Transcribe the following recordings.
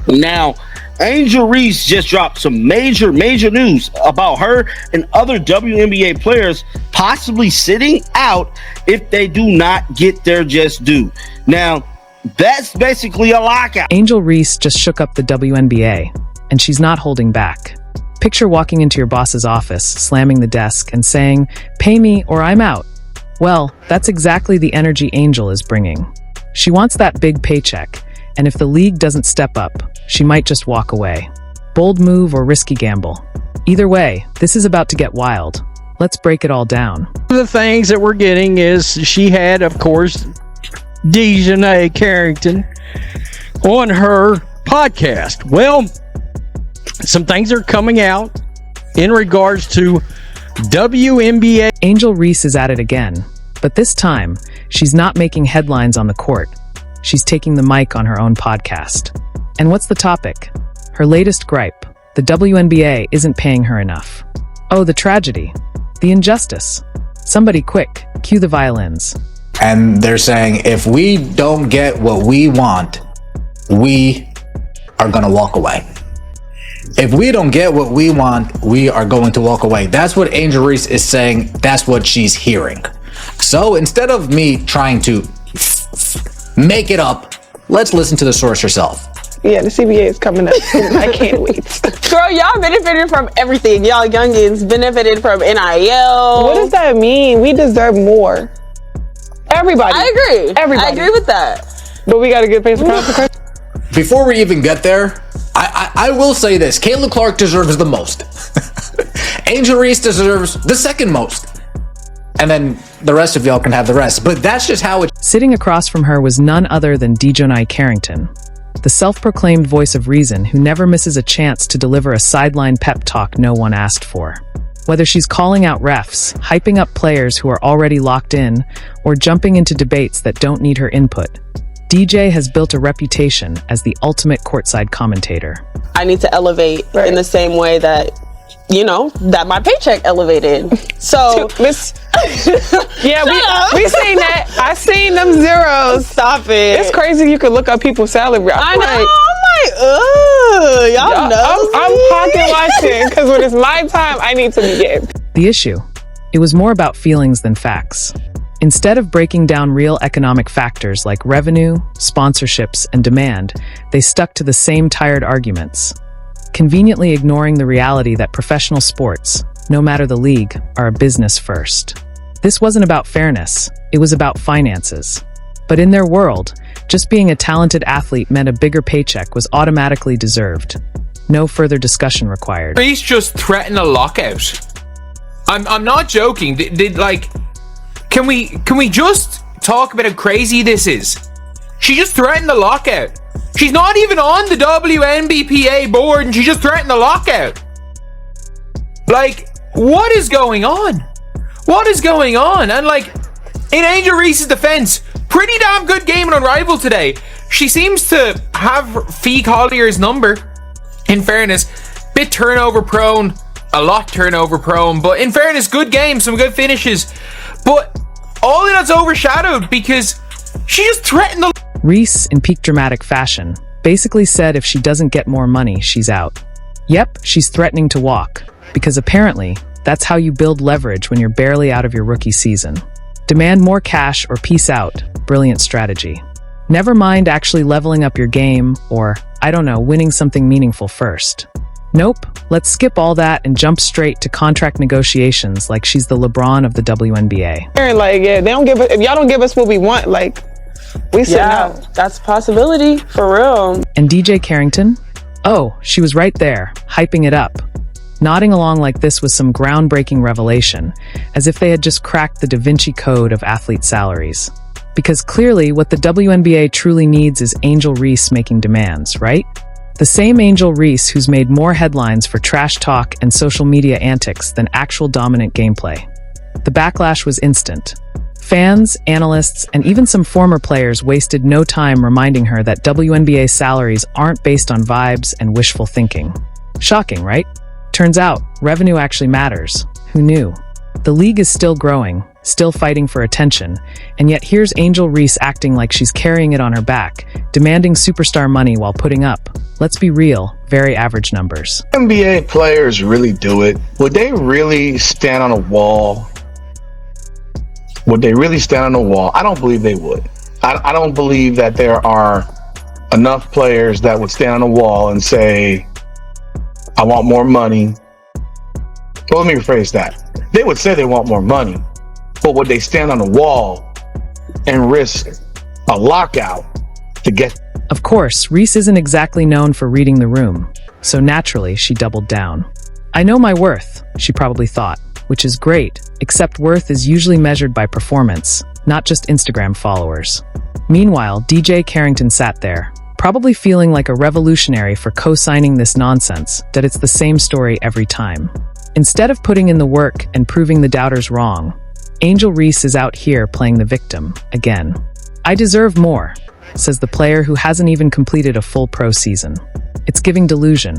Now, Angel Reese just dropped some major news about her and other WNBA players possibly sitting out if they do not get their just due. Now, that's basically a lockout. Angel Reese just shook up the WNBA, and she's not holding back. Picture walking into your boss's office, slamming the desk, and saying, "Pay me or I'm out." Well, that's exactly the energy Angel is bringing. She wants that big paycheck, and if the league doesn't step up, she might just walk away. Bold move or risky gamble. Either way, this is about to get wild. Let's break it all down. One of the things that we're getting is she had, of course, Dejanay Carrington on her podcast. Well, some things are coming out in regards to WNBA. Angel Reese is at it again, but this time, she's not making headlines on the court. She's taking the mic on her own podcast. And what's the topic? Her latest gripe: the WNBA isn't paying her enough. Oh, the tragedy. The injustice. Somebody quick, cue the violins. And they're saying, if we don't get what we want, we are going to walk away. If we don't get what we want, we are going to walk away. That's what Angel Reese is saying. That's what she's hearing. So instead of me trying to make it up, let's listen to the source herself. Yeah, the CBA is coming up. I can't wait. Girl, y'all benefited from everything. Y'all youngins benefited from NIL. What does that mean? We deserve more. Everybody. I agree. Everybody. I agree with that. But we got to get paid for consequences. Before we even get there, I will say this. Caitlin Clark deserves the most. Angel Reese deserves the second most. And then the rest of y'all can have the rest. But that's just how it... Sitting across from her was none other than Dejanay Carrington, the self-proclaimed voice of reason who never misses a chance to deliver a sideline pep talk no one asked for. Whether she's calling out refs, hyping up players who are already locked in, or jumping into debates that don't need her input, DJ has built a reputation as the ultimate courtside commentator. I need to elevate in the same way that, you know, that my paycheck elevated. So, Miss... Yeah, we seen that. I seen them zeros. Stop it. It's crazy you could look up people's salary. I know. I'm like, y'all know. I'm pocket watching because when it's my time, I need to be getting. The issue? It was more about feelings than facts. Instead of breaking down real economic factors like revenue, sponsorships, and demand, they stuck to the same tired arguments, conveniently ignoring the reality that professional sports, no matter the league, are a business first. This wasn't about fairness, it was about finances. But in their world, just being a talented athlete meant a bigger paycheck was automatically deserved. No further discussion required. Reese just threatened a lockout. I'm not joking. Can we just talk about how crazy this is? She just threatened a lockout. She's not even on the WNBPA board and she just threatened a lockout. Like, what is going on? What is going on? And like, in Angel Reese's defense, pretty damn good game on Unrivaled today. She seems to have Fee Collier's number. In fairness, bit turnover prone, a lot turnover prone, but in fairness, good game, some good finishes. But all of that's overshadowed because she just threatened the... Reese, in peak dramatic fashion, basically said if she doesn't get more money, she's out. Yep, she's threatening to walk, because apparently, that's how you build leverage when you're barely out of your rookie season. Demand more cash or peace out. Brilliant strategy. Never mind actually leveling up your game or, I don't know, winning something meaningful first. Nope, let's skip all that and jump straight to contract negotiations like she's the LeBron of the WNBA. Like, yeah, they don't give us, if y'all don't give us what we want, like, we sit out. That's a possibility, for real. And DJ Carrington? Oh, she was right there, hyping it up. Nodding along like this was some groundbreaking revelation, as if they had just cracked the Da Vinci Code of athlete salaries. Because clearly, what the WNBA truly needs is Angel Reese making demands, right? The same Angel Reese who's made more headlines for trash talk and social media antics than actual dominant gameplay. The backlash was instant. Fans, analysts, and even some former players wasted no time reminding her that WNBA salaries aren't based on vibes and wishful thinking. Shocking, right? Turns out, revenue actually matters. Who knew? The league is still growing, still fighting for attention, and yet here's Angel Reese acting like she's carrying it on her back, demanding superstar money while putting up, let's be real, very average numbers. NBA players really do it. Would they really stand on a wall? Would they really stand on a wall? I don't believe they would. I don't believe that there are enough players that would stand on a wall and say, I want more money. Well, let me rephrase that. They would say they want more money, but would they stand on a wall and risk a lockout to get? Of course, Reese isn't exactly known for reading the room, so naturally she doubled down. I know my worth, she probably thought, which is great, except worth is usually measured by performance, not just Instagram followers. Meanwhile, DJ Carrington sat there, probably feeling like a revolutionary for co-signing this nonsense, that it's the same story every time. Instead of putting in the work and proving the doubters wrong, Angel Reese is out here playing the victim, again. I deserve more, says the player who hasn't even completed a full pro season. It's giving delusion.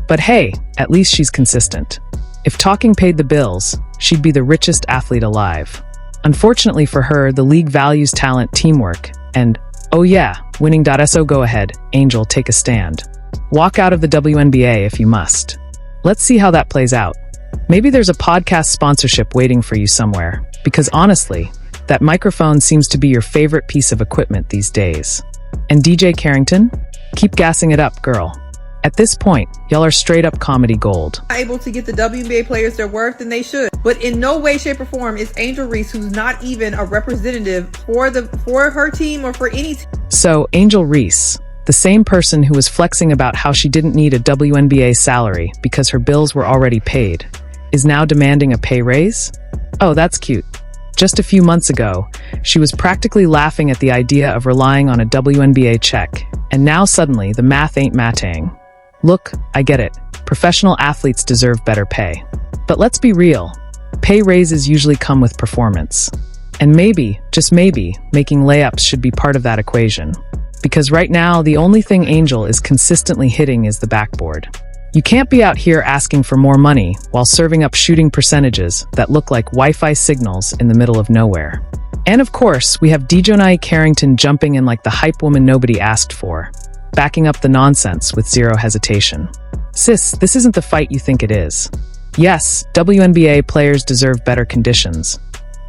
But hey, at least she's consistent. If talking paid the bills, she'd be the richest athlete alive. Unfortunately for her, the league values talent, teamwork, and, oh yeah, winning.so go ahead, Angel, take a stand. Walk out of the WNBA if you must. Let's see how that plays out. Maybe there's a podcast sponsorship waiting for you somewhere, because honestly, that microphone seems to be your favorite piece of equipment these days. And DJ Carrington? Keep gassing it up, girl. At this point, y'all are straight up comedy gold. Able to get the WNBA players their worth, and they should. But in no way, shape, or form is Angel Reese, who's not even a representative for her team or for any team. So, Angel Reese, the same person who was flexing about how she didn't need a WNBA salary because her bills were already paid, is now demanding a pay raise? Oh, that's cute. Just a few months ago, she was practically laughing at the idea of relying on a WNBA check, and now suddenly the math ain't matting. Look, I get it. Professional athletes deserve better pay. But let's be real. Pay raises usually come with performance. And maybe, just maybe, making layups should be part of that equation. Because right now, the only thing Angel is consistently hitting is the backboard. You can't be out here asking for more money while serving up shooting percentages that look like Wi-Fi signals in the middle of nowhere. And of course, we have DJ Carrington jumping in like the hype woman nobody asked for, backing up the nonsense with zero hesitation. Sis, this isn't the fight you think it is. Yes, WNBA players deserve better conditions.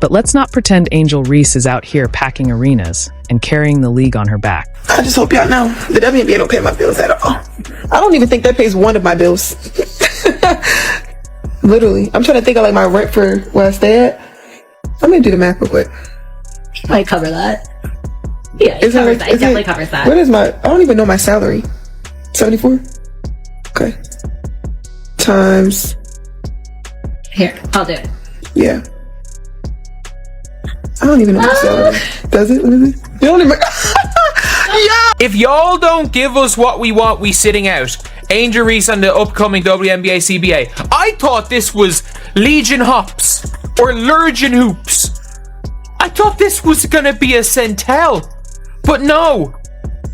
But let's not pretend Angel Reese is out here packing arenas and carrying the league on her back. I just hope y'all know the WNBA don't pay my bills at all. I don't even think that pays one of my bills. Literally. I'm trying to think of like my rent for where I stay at. I'm gonna do the math real quick. Might cover that. Yeah, it covers that. It definitely covers that. What is my, I don't even know my salary. 74? Okay. Times. Here, I'll do it. Yeah. I don't even know my salary. Does it? Really? You don't even. Yeah. If y'all don't give us what we want, we sitting out. Angel Reese on the upcoming WNBA CBA. I thought this was Legion Hops or Lurgin Hoops. I thought this was gonna be a Centel. But no.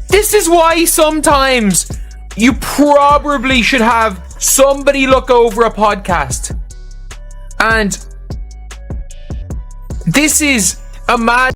This is why sometimes you probably should have somebody look over a podcast. And this is a mad